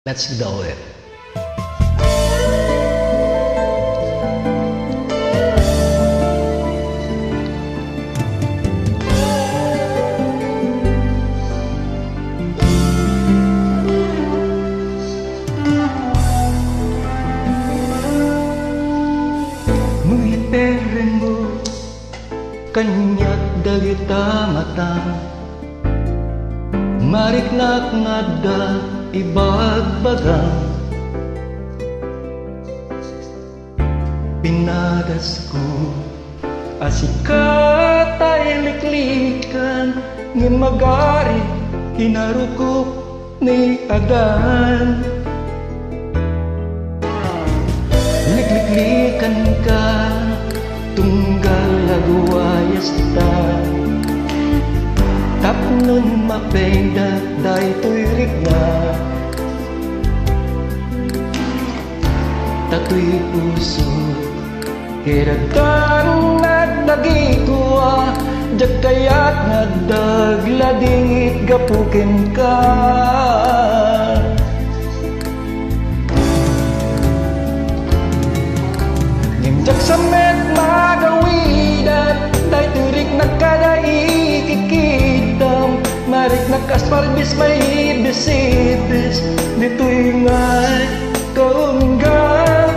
Let's do it. Muhitereng mo kanyak dagita mata mariknak ngada ibagbagang pinadas ko asikat ay liklikan ngin magari hinarukop ni adan liklikan ka tunggal laguayas ta tapnon mapenda day tuirik na tatoy puso kiragan nagdagikuwa jakayat nagdagladingit gapukin ka nimjak samet magawidan day tuirik na kadaikikidam marik na kasparbis may ibis-ibis dito'y ngay kaunggan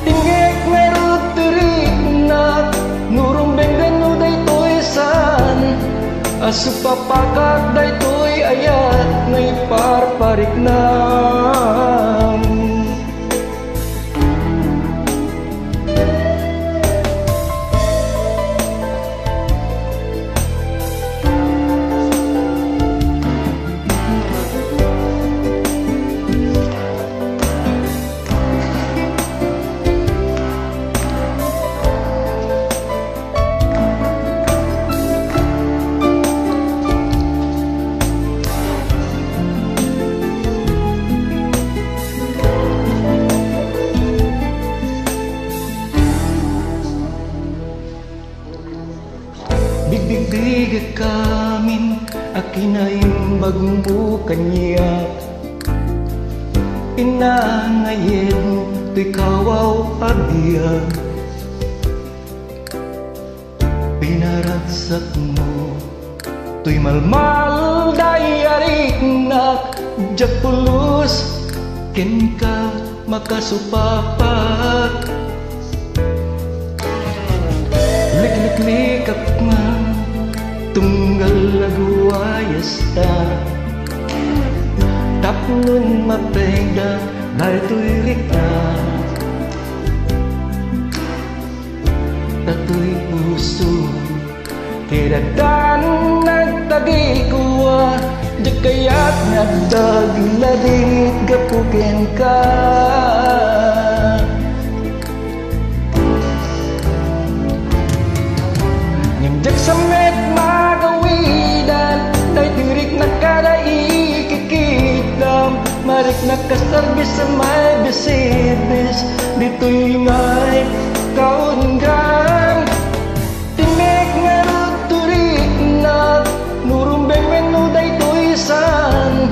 tingek merut turik na nurumbeng gano day to'y san asupapakat day to'y ayat may parparik na Bigbig kamin akinayong magbukan niya inangayin to'y kawaw abiyag pinaragsak mo to'y malmal dayarik nak jakpulus ken ka makasupapat likliklikap nga tunggal laguayas ta tapnon mapenda dahil tuirik na tatoy puso kiradan nagtagikuwa jakayat nagdagladingit gapukin ka nimjak samet magawidan day tirik na kadaikikidam marik na kastarbis sa may bisibis dito'y ngay kaunggan tinek nga ruturik na nurumbeng menu day to'y san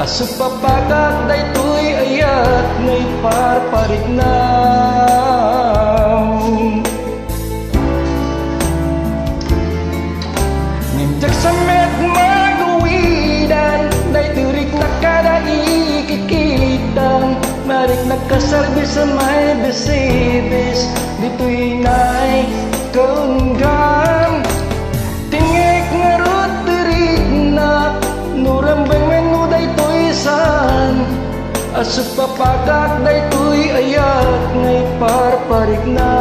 asupapakat day to'y ayat ngay parparik na nimjak samet magawidan day turik na kadaikikidam marik nakasarbis sa may bisibis dito'y ngay kaunggan tingek nga ruturik na nurambang menu day to'y san asupapakat day to'y ayat ngay parparik na